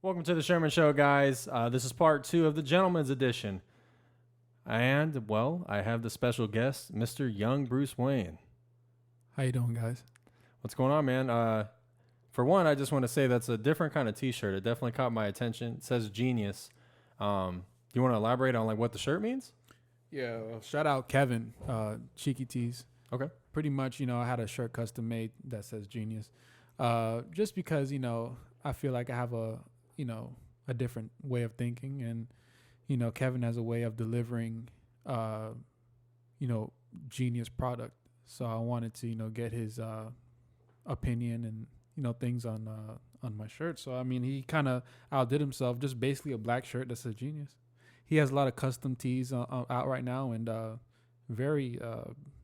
Welcome to the Sherman Show, guys. This is part 2 of the Gentleman's Edition. And, well, I have the special guest, Mr. Young Bruce Wayne. How you doing, guys? What's going on, man? For one, I just want to say that's a different kind of T-shirt. It definitely caught my attention. It says Genius. Do you want to elaborate on what the shirt means? Yeah, shout out Kevin, Cheeky Tees. Okay. Pretty much, I had a shirt custom made that says Genius. Just because, I feel like I have a different way of thinking, and Kevin has a way of delivering genius product. So I wanted to get his opinion and things on my shirt. So I mean, he kind of outdid himself. Just basically a black shirt that says Genius. He has a lot of custom tees out right now, and very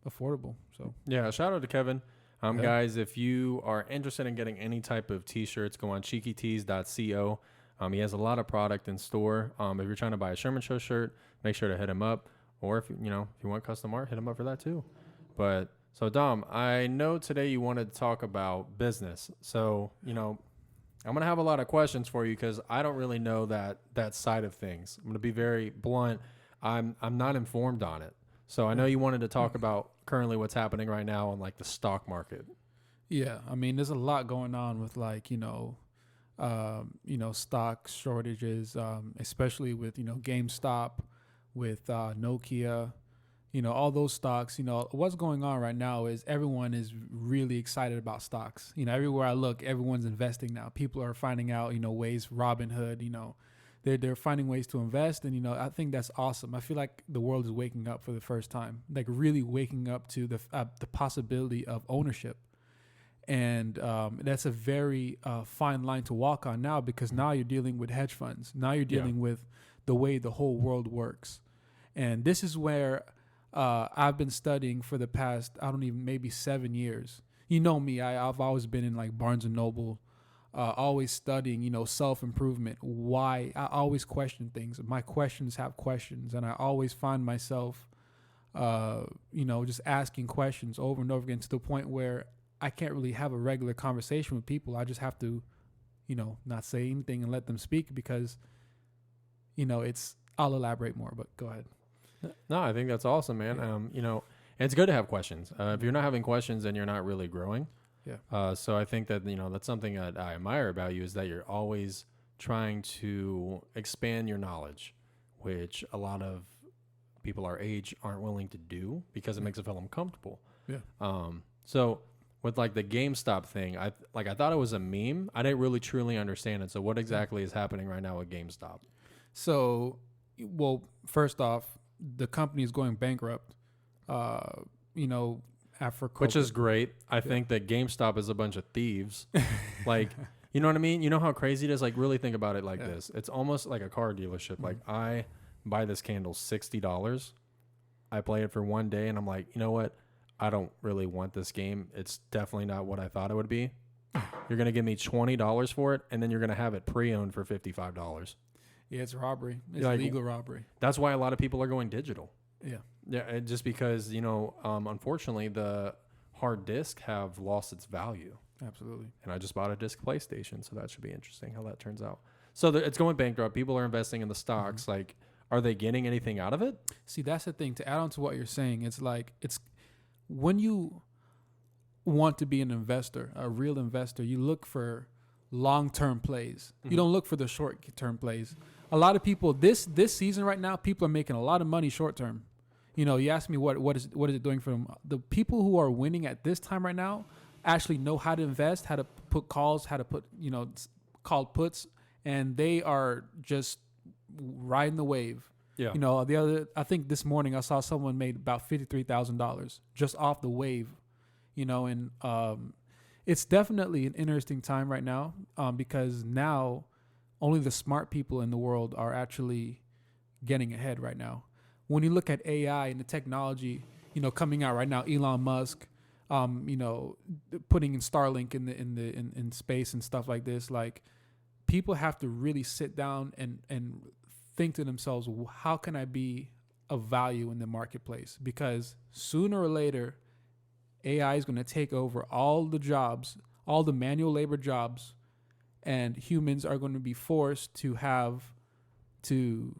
affordable. So yeah, shout out to Kevin. Guys, if you are interested in getting any type of T-shirts, go on cheekytees.co. He has a lot of product in store. If you're trying to buy a Sherman Show shirt, make sure to hit him up. Or if you want custom art, hit him up for that too. But so Dom, I know today you wanted to talk about business. So I'm gonna have a lot of questions for you because I don't really know that side of things. I'm gonna be very blunt. I'm not informed on it. So I know you wanted to talk about currently what's happening right now on the stock market. Yeah, I mean, there's a lot going on with stock shortages, especially with GameStop, with Nokia, all those stocks. What's going on right now is everyone is really excited about stocks. Everywhere I look, everyone's investing now. People are finding out ways. Robinhood, they're finding ways to invest, and I think that's awesome. I feel like the world is waking up for the first time, really waking up to the possibility of ownership. And that's a very fine line to walk on now, because now you're dealing with hedge funds. Now you're dealing with the way the whole world works. And this is where I've been studying for the past, maybe 7 years. You know me, I've always been in Barnes & Noble, always studying, self-improvement. Why? I always question things. My questions have questions, and I always find myself, just asking questions over and over again, to the point where I can't really have a regular conversation with people. I just have to, not say anything and let them speak, because, I'll elaborate more, but go ahead. No, I think that's awesome, man. Yeah. It's good to have questions. If you're not having questions, then you're not really growing. Yeah. So I think that, that's something that I admire about you, is that you're always trying to expand your knowledge, which a lot of people our age aren't willing to do because it makes them feel uncomfortable. Yeah. So with the GameStop thing, I thought it was a meme. I didn't really truly understand it. So what exactly is happening right now with GameStop? So, well, first off, the company is going bankrupt. After COVID. Which is great. I think that GameStop is a bunch of thieves. You know what I mean? You know how crazy it is? Really think about it this. It's almost like a car dealership. Mm-hmm. I buy this candle $60. I play it for one day, and I'm like, you know what? I don't really want this game. It's definitely not what I thought it would be. You're going to give me $20 for it, and then you're going to have it pre-owned for $55. Yeah, it's robbery. It's legal robbery. That's why a lot of people are going digital. Yeah. Yeah, just because, unfortunately, the hard disk have lost its value. Absolutely. And I just bought a disc PlayStation, so that should be interesting how that turns out. So it's going bankrupt. People are investing in the stocks. Mm-hmm. Are they getting anything out of it? See, that's the thing. To add on to what you're saying, it's when you want to be an investor, a real investor, you look for long-term plays. Mm-hmm. You don't look for the short-term plays. A lot of people, this season right now, people are making a lot of money short-term. You ask me what is it doing for them? The people who are winning at this time right now actually know how to invest, how to put calls, how to put called puts, and they are just riding the wave. Yeah. I think this morning I saw someone made about $53,000 just off the wave. And it's definitely an interesting time right now, because now only the smart people in the world are actually getting ahead right now. When you look at AI and the technology, coming out right now, Elon Musk, putting in Starlink in space and stuff like this, people have to really sit down and think to themselves, how can I be of value in the marketplace? Because sooner or later, AI is going to take over all the jobs, all the manual labor jobs, and humans are going to be forced to have to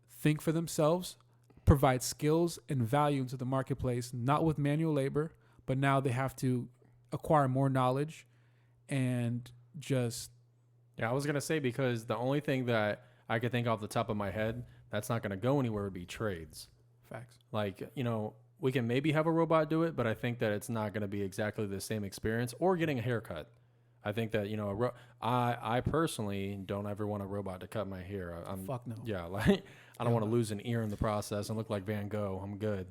think for themselves, provide skills and value into the marketplace, not with manual labor, but now they have to acquire more knowledge and just. Yeah, I was gonna say, because the only thing that I could think off the top of my head that's not gonna go anywhere would be trades. Facts. Like, we can maybe have a robot do it, but I think that it's not gonna be exactly the same experience. Or getting a haircut. I think that I personally don't ever want a robot to cut my hair. Fuck no. Yeah, like I don't want to lose an ear in the process and look like Van Gogh. I'm good.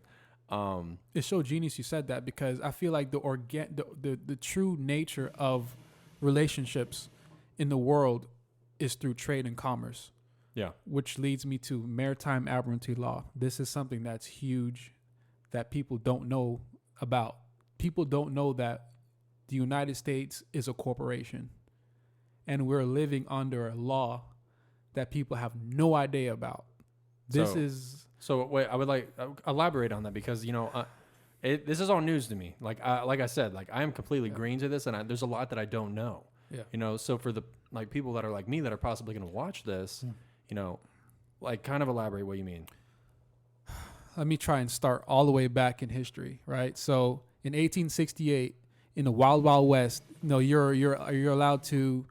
It's so genius you said that, because I feel like the true nature of relationships in the world is through trade and commerce. Yeah. Which leads me to maritime admiralty law. This is something that's huge that people don't know about. People don't know that the United States is a corporation, and we're living under a law that people have no idea about. So wait, I would elaborate on that, because this is all news to me. Like I said, like I am completely green to this, and there's a lot that I don't know. Yeah. So for the people that are like me that are possibly going to watch this, kind of elaborate what you mean. Let me try and start all the way back in history, right? So in 1868, in the Wild Wild West, you're allowed to,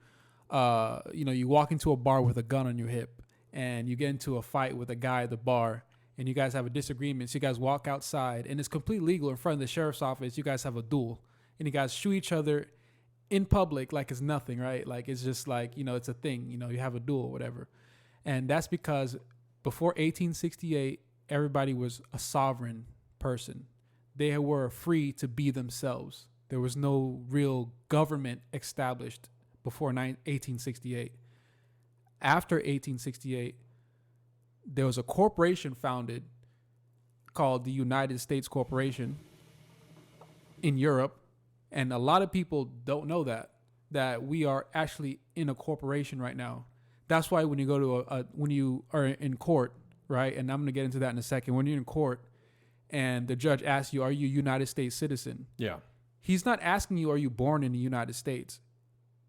you walk into a bar with a gun on your hip, and you get into a fight with a guy at the bar, and you guys have a disagreement. So you guys walk outside, and it's completely legal in front of the sheriff's office. You guys have a duel, and you guys shoot each other in public like it's nothing, right? Like it's just like, it's a thing. You have a duel or whatever. And that's because before 1868, everybody was a sovereign person. They were free to be themselves. There was no real government established before 1868. After 1868, there was a corporation founded called the United States Corporation in Europe. And a lot of people don't know that we are actually in a corporation right now. That's why when you go to when you are in court, right? And I'm going to get into that in a second. When you're in court and the judge asks you, are you a United States citizen? Yeah. He's not asking you, are you born in the United States?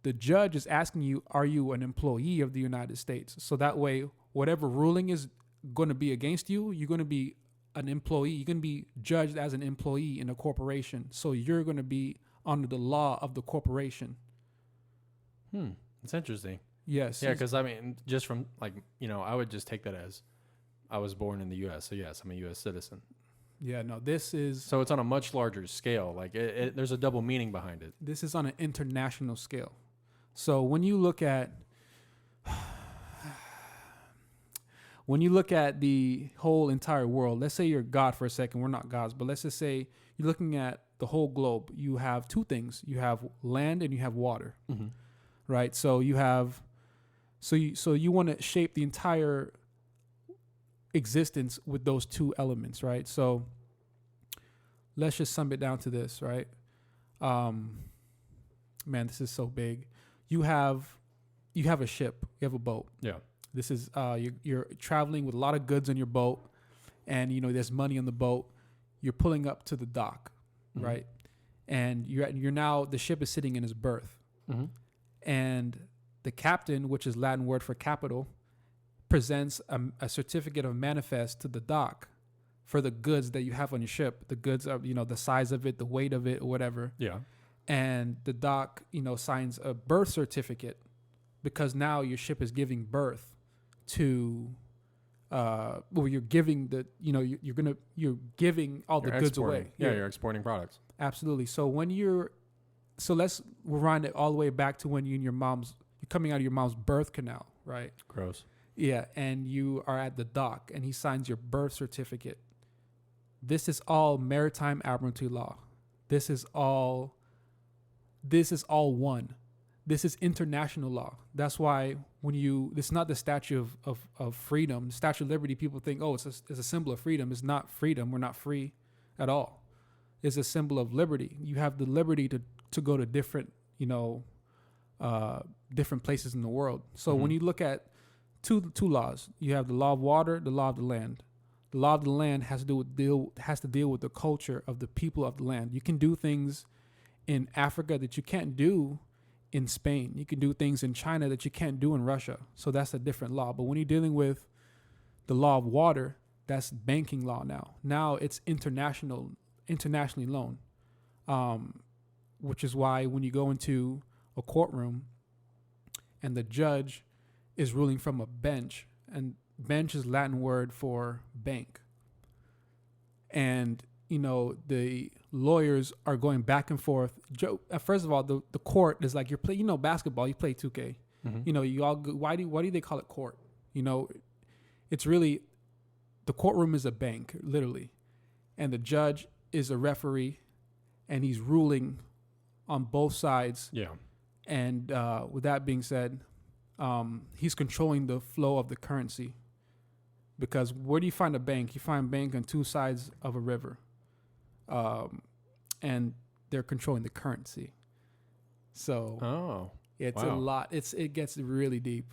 The judge is asking you, are you an employee of the United States? So that way, whatever ruling is going to be against you, you're going to be an employee. You're going to be judged as an employee in a corporation. So you're going to be under the law of the corporation. It's interesting. Yes. Yeah, because just from I would just take that as I was born in the U.S. So yes, I'm a U.S. citizen. Yeah, no, this is... So it's on a much larger scale. Like there's a double meaning behind it. This is on an international scale. So when you look at the whole entire world, let's say you're God for a second. We're not gods, but let's just say you're looking at the whole globe. You have two things. You have land and you have water, right? So you have, so you want to shape the entire existence with those two elements, right? So let's just sum it down to this, right? Man, this is so big. You have a ship. You have a boat. Yeah. This is you're traveling with a lot of goods on your boat, and there's money on the boat. You're pulling up to the dock, right? And you're now, the ship is sitting in its berth, and the captain, which is Latin word for capital, presents a certificate of manifest to the dock for the goods that you have on your ship. The goods are the size of it, the weight of it, or whatever. Yeah. And the dock signs a birth certificate, because now your ship is giving birth to you're giving you're giving all the goods away. Yeah, you're exporting products. Absolutely. So let's rewind it all the way back to when you're coming out of your mom's birth canal, right? Gross. Yeah, and you are at the dock and he signs your birth certificate. This is all maritime admiralty law. This is all one. This is international law. That's why it's not the Statue of Freedom, the Statue of Liberty. People think, oh, it's a symbol of freedom. It's not freedom. We're not free at all. It's a symbol of liberty. You have the liberty to go to different, different places in the world. So when you look at two laws, you have the law of water, the law of the land. The law of the land has to deal with the culture of the people of the land. You can do things in Africa that you can't do in Spain. You can do things in China that you can't do in Russia. So that's a different law. But when you're dealing with the law of water, that's banking law now. Now it's internationally loan, which is why when you go into a courtroom and the judge is ruling from a bench, and bench is Latin word for bank, and the lawyers are going back and forth. First of all, the court is like you're playing, basketball, you play 2K. Mm-hmm. You all go, why do they call it court? It's really, the courtroom is a bank, literally. And the judge is a referee, and he's ruling on both sides. Yeah. And with that being said, he's controlling the flow of the currency. Because where do you find a bank? You find a bank on two sides of a river. And they're controlling the currency. So it's wow. a lot. It gets really deep.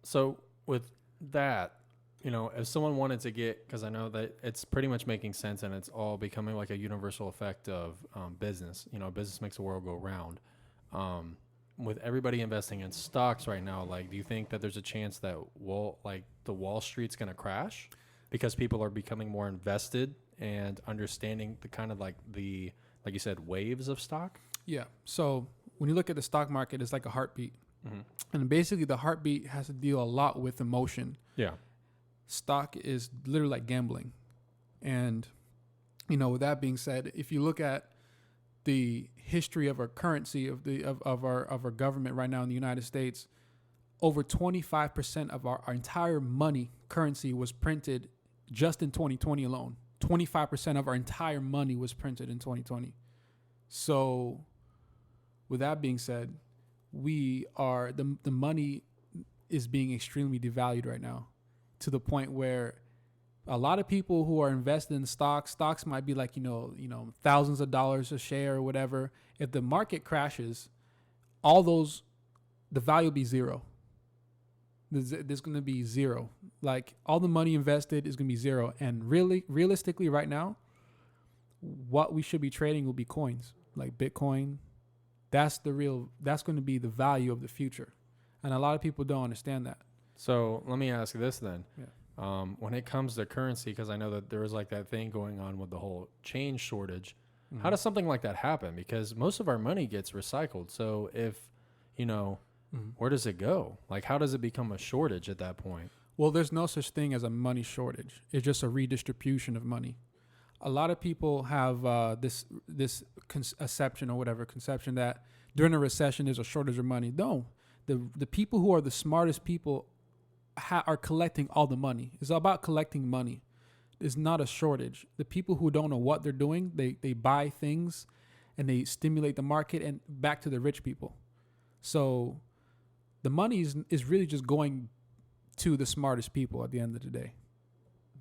So with that, if someone wanted to get, because I know that it's pretty much making sense and it's all becoming like a universal effect of business. Business makes the world go round. With everybody investing in stocks right now, like, do you think that there's a chance that the Wall Street's going to crash because people are becoming more invested and understanding the kind of like you said, waves of stock? Yeah. So when you look at the stock market, it's like a heartbeat. Mm-hmm. And basically the heartbeat has to deal a lot with emotion. Yeah. Stock is literally like gambling. And, with that being said, if you look at the history of our currency, of our government right now in the United States, over 25% of our entire money currency was printed just in 2020 alone. 25% of our entire money was printed in 2020. So with that being said, we are the money is being extremely devalued right now, to the point where a lot of people who are invested in stocks might be like, thousands of dollars a share or whatever. If the market crashes, the value will be zero. There's going to be zero. Like, all the money invested is going to be zero. And realistically right now, what we should be trading will be coins, like Bitcoin. That's going to be the value of the future. And a lot of people don't understand that. So let me ask this then. Yeah. When it comes to currency, because I know that there was like that thing going on with the whole change shortage, Mm-hmm. how does something like that happen? Because most of our money gets recycled. So if, where does it go? Like, how does it become a shortage at that point? Well, there's no such thing as a money shortage. It's just a redistribution of money. A lot of people have this conception that during a recession there's a shortage of money. No, the people who are the smartest people are collecting all the money. It's about collecting money. It's not a shortage. The people who don't know what they're doing, they buy things and they stimulate the market, and back to the rich people. So the money is really just going to the smartest people at the end of the day.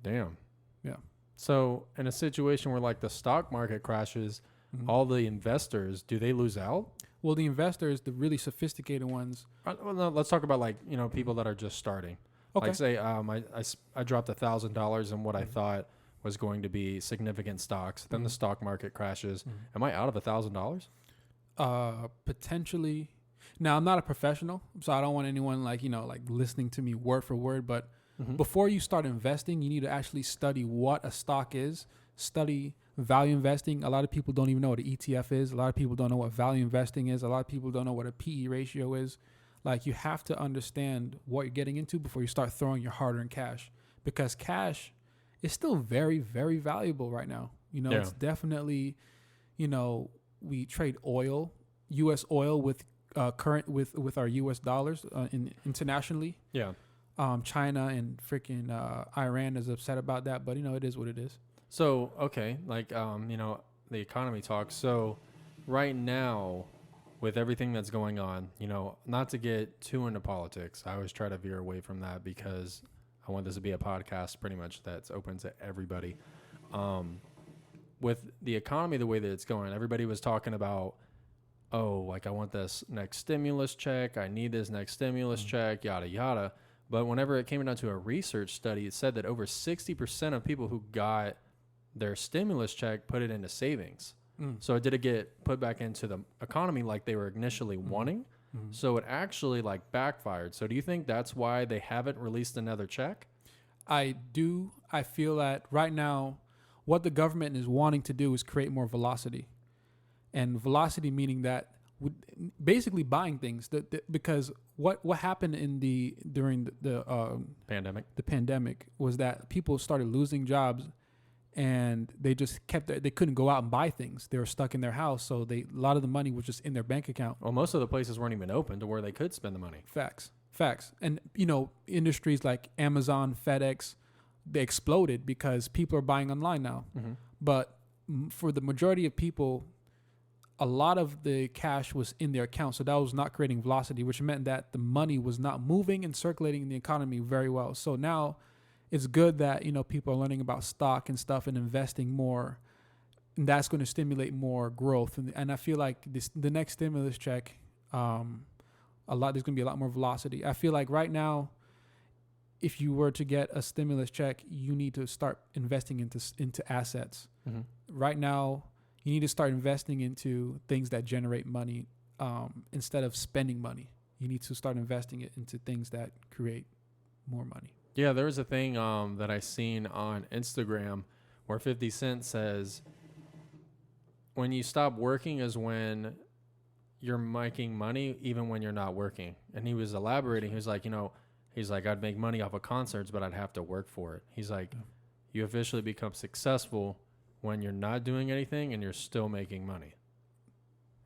Damn. Yeah. So in a situation where like the stock market crashes, Mm-hmm. all the investors, do they lose out? Well, the investors, the really sophisticated ones. Well, no, let's talk about like, people that are just starting. Okay. Like say I dropped $1,000 in what I thought was going to be significant stocks. Then the stock market crashes. Am I out of $1,000? Potentially. Now, I'm not a professional, so I don't want anyone like listening to me word for word. But before you start investing, you need to actually study what a stock is. Study value investing. A lot of people don't even know what an ETF is. A lot of people don't know what value investing is. A lot of people don't know what a PE ratio is. Like, you have to understand what you're getting into before you start throwing your hard-earned cash, because cash is still very, very valuable right now. It's definitely, we trade oil, U.S. oil with with our U.S. dollars internationally. Yeah. China and freaking Iran is upset about that, but it is what it is. So, okay, like, the economy talk. So right now, with everything that's going on, not to get too into politics, I always try to veer away from that because I want this to be a podcast pretty much that's open to everybody. With the economy the way that it's going, everybody was talking about, I want this next stimulus check. I need this next stimulus check, yada, yada. But whenever it came down to a research study, it said that over 60% of people who got their stimulus check put it into savings. So did it get put back into the economy like they were initially wanting? So it actually like backfired. So do you think that's why they haven't released another check? I do. I feel that right now, what the government is wanting to do is create more velocity, and velocity meaning that basically buying things. Because what happened during the pandemic was that people started losing jobs, and they just they couldn't go out and buy things. They were stuck in their house, so a lot of the money was just in their bank account. Well, most of the places weren't even open to where they could spend the money. Facts. And industries like Amazon, FedEx, they exploded because people are buying online now. But for the majority of people, a lot of the cash was in their account, so that was not creating velocity, which meant that the money was not moving and circulating in the economy very well. So now it's good that people are learning about stock and stuff and investing more, and that's going to stimulate more growth. And I feel like the next stimulus check, there's going to be a lot more velocity. I feel like right now, if you were to get a stimulus check, you need to start investing into assets. Right now, you need to start investing into things that generate money instead of spending money. You need to start investing it into things that create more money. Yeah, there was a thing that I seen on Instagram where 50 Cent says, when you stop working is when you're making money even when you're not working. And he was elaborating. He was like, I'd make money off of concerts, but I'd have to work for it. He's like, you officially become successful when you're not doing anything and you're still making money.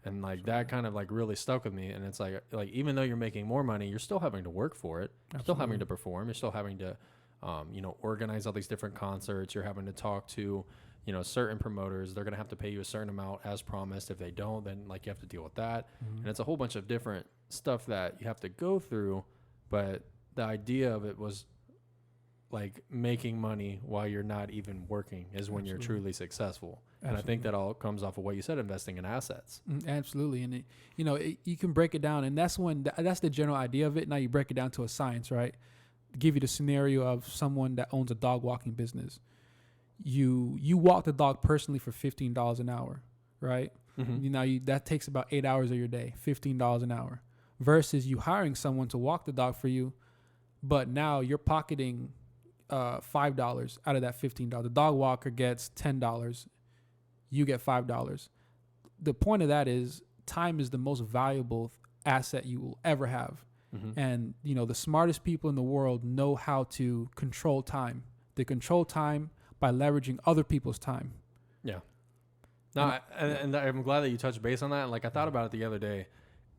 And like that kind of like really stuck with me. And it's like even though you're making more money, you're still having to work for it. You're still having to perform. You're still having to, organize all these different concerts. You're having to talk to, certain promoters. They're going to have to pay you a certain amount as promised. If they don't, then like you have to deal with that. And it's a whole bunch of different stuff that you have to go through. But the idea of it was like making money while you're not even working is when you're truly successful. And I think that all comes off of what you said, investing in assets. Absolutely. And you can break it down, and that's that's the general idea of it. Now you break it down to a science, right? Give you the scenario of someone that owns a dog walking business. You walk the dog personally for $15 an hour, right? That takes about 8 hours of your day, $15 an hour, versus you hiring someone to walk the dog for you, but now you're pocketing $5 out of that $15. The dog walker gets $10. You get $5. The point of that is time is the most valuable asset you will ever have. And, the smartest people in the world know how to control time. They control time by leveraging other people's time. Yeah. No, and I'm glad that you touched base on that. Like I thought about it the other day,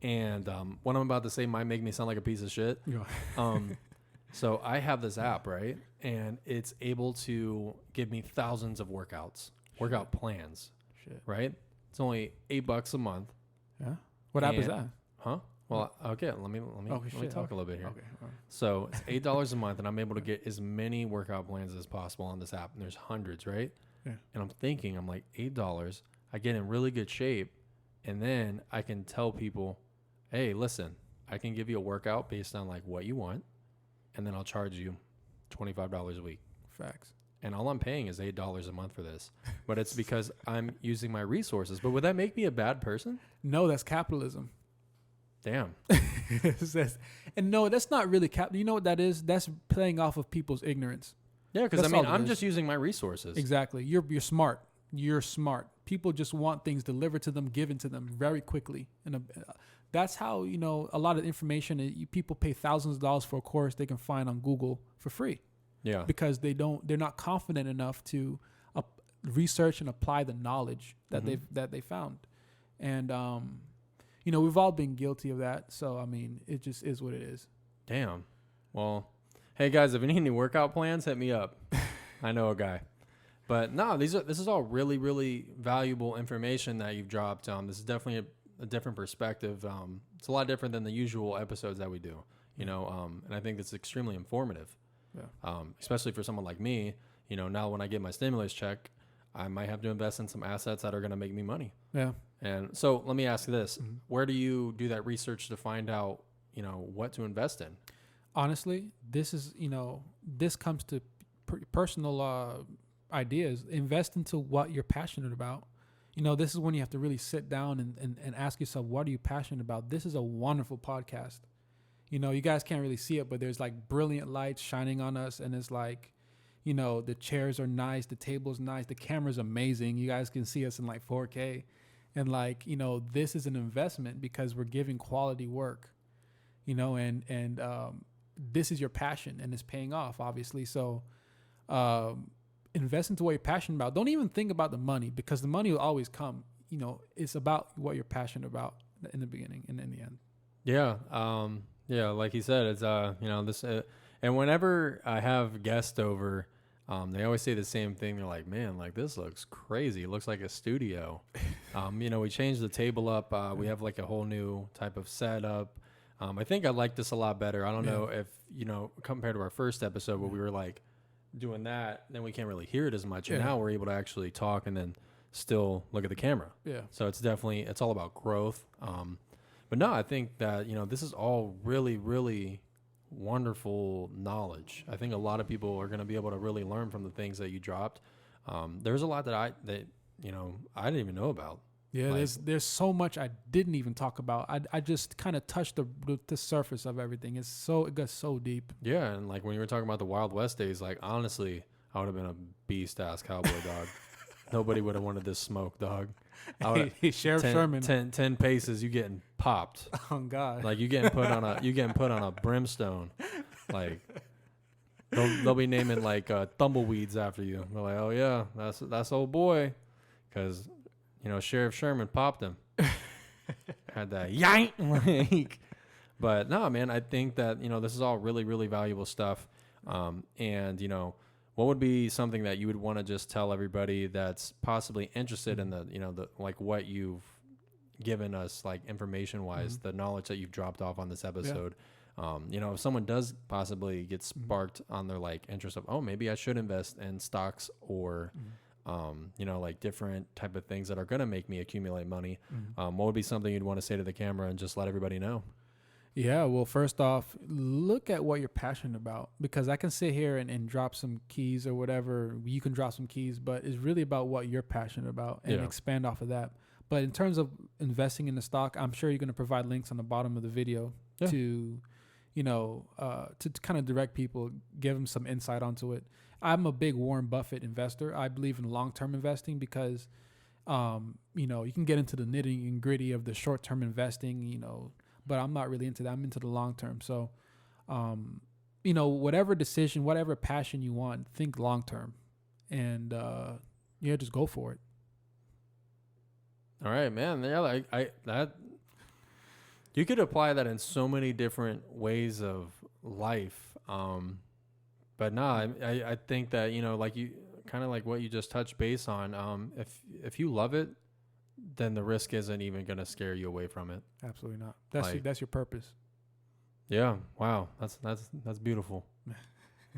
and what I'm about to say might make me sound like a piece of shit. So I have this app, right? And it's able to give me thousands of workout plans, right? It's only $8 a month. Yeah. What app is that? Huh? Well, okay. Let me talk a little bit here. Okay. Right. So it's $8 a month, and I'm able to get as many workout plans as possible on this app. And there's hundreds, right? Yeah. And I'm like $8. I get in really good shape, and then I can tell people, hey, listen, I can give you a workout based on like what you want, and then I'll charge you $25 a week. Facts. And all I'm paying is $8 a month for this, but it's because I'm using my resources. But would that make me a bad person? No, that's capitalism. Damn. And no, that's not really You know what that is? That's playing off of people's ignorance. Yeah, because I'm just using my resources. Exactly. You're smart. You're smart. People just want things delivered to them, given to them very quickly. And that's how, a lot of information, people pay thousands of dollars for a course they can find on Google for free. Yeah. Because they're not confident enough to research and apply the knowledge that they found. And, we've all been guilty of that. So, I mean, it just is what it is. Damn. Well, hey guys, if you need any workout plans, hit me up. I know a guy. But no, this is all really, really valuable information that you've dropped. This is definitely a different perspective. It's a lot different than the usual episodes that we do, and I think it's extremely informative. Yeah. Especially for someone like me, now when I get my stimulus check, I might have to invest in some assets that are going to make me money. Yeah. And so let me ask this. Where do you do that research to find out, what to invest in? Honestly, this is, this comes to personal ideas. Invest into what you're passionate about. this is when you have to really sit down and ask yourself, what are you passionate about? This is a wonderful podcast. You guys can't really see it, but there's like brilliant lights shining on us. And it's like, the chairs are nice. The table's nice. The camera's amazing. You guys can see us in like 4K. And like, this is an investment because we're giving quality work, and this is your passion and it's paying off, obviously. So, invest into what you're passionate about. Don't even think about the money because the money will always come. It's about what you're passionate about in the beginning and in the end. Yeah. Yeah. Like you said, it's, this, and whenever I have guests over, they always say the same thing. They're like, man, like this looks crazy. It looks like a studio. We changed the table up. We have like a whole new type of setup. I think I like this a lot better. I don't know if, compared to our first episode where we were like doing that, then we can't really hear it as much. And now we're able to actually talk and then still look at the camera. Yeah. So it's all about growth. But no, I think that, this is all really, really wonderful knowledge. I think a lot of people are going to be able to really learn from the things that you dropped. There's a lot that I didn't even know about. Yeah, like, there's so much I didn't even talk about. I just kind of touched the surface of everything. It got so deep. Yeah, and like when you were talking about the Wild West days, like honestly, I would have been a beast ass cowboy dog. Nobody would have wanted this smoke, dog. Hey, Sheriff Sherman. 10 paces, you getting popped. Oh God! Like you getting put on a brimstone. Like they'll be naming like tumbleweeds after you. They're like, oh yeah, that's old boy, because Sheriff Sherman popped him. Had that yank. Like, but no, man, I think that this is all really, really valuable stuff. And what would be something that you would want to just tell everybody that's possibly interested in the like what you've given us, like information wise, the knowledge that you've dropped off on this episode? If someone does possibly get sparked on their like interest of, oh, maybe I should invest in stocks or like different type of things that are going to make me accumulate money. What would be something you'd want to say to the camera and just let everybody know? Yeah, well, first off, look at what you're passionate about, because I can sit here and drop some keys or whatever. You can drop some keys, but it's really about what you're passionate about and expand off of that. But in terms of investing in the stock, I'm sure you're going to provide links on the bottom of the video to kind of direct people, give them some insight onto it. I'm a big Warren Buffett investor. I believe in long-term investing because, you can get into the nitty and gritty of the short-term investing, but I'm not really into that. I'm into the long term. So, whatever decision, whatever passion you want, think long term, and just go for it. All right, man. Yeah, that you could apply that in so many different ways of life. But no, I think that like you kind of like what you just touched base on. If you love it, then the risk isn't even going to scare you away from it. Absolutely not. That's your purpose. Yeah. Wow. That's beautiful.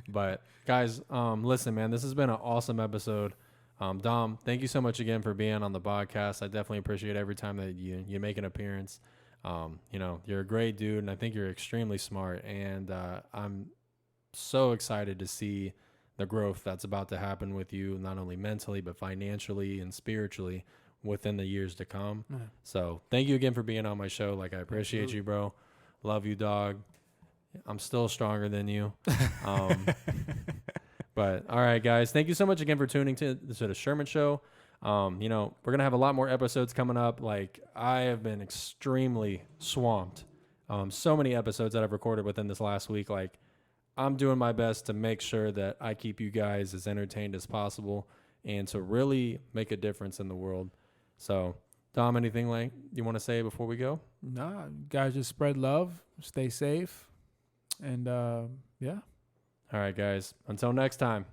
But guys, listen, man, this has been an awesome episode. Dom, thank you so much again for being on the podcast. I definitely appreciate every time that you make an appearance. You're a great dude, and I think you're extremely smart. And I'm so excited to see the growth that's about to happen with you, not only mentally, but financially and spiritually within the years to come. So thank you again for being on my show. Like, I appreciate you, bro. Love you, dog. I'm still stronger than you. But all right, guys, thank you so much again for tuning to the Sherman Show. We're going to have a lot more episodes coming up. Like, I have been extremely swamped. So many episodes that I've recorded within this last week. Like, I'm doing my best to make sure that I keep you guys as entertained as possible and to really make a difference in the world. So, Dom, anything like you want to say before we go? Nah, guys, just spread love, stay safe, and All right, guys. Until next time.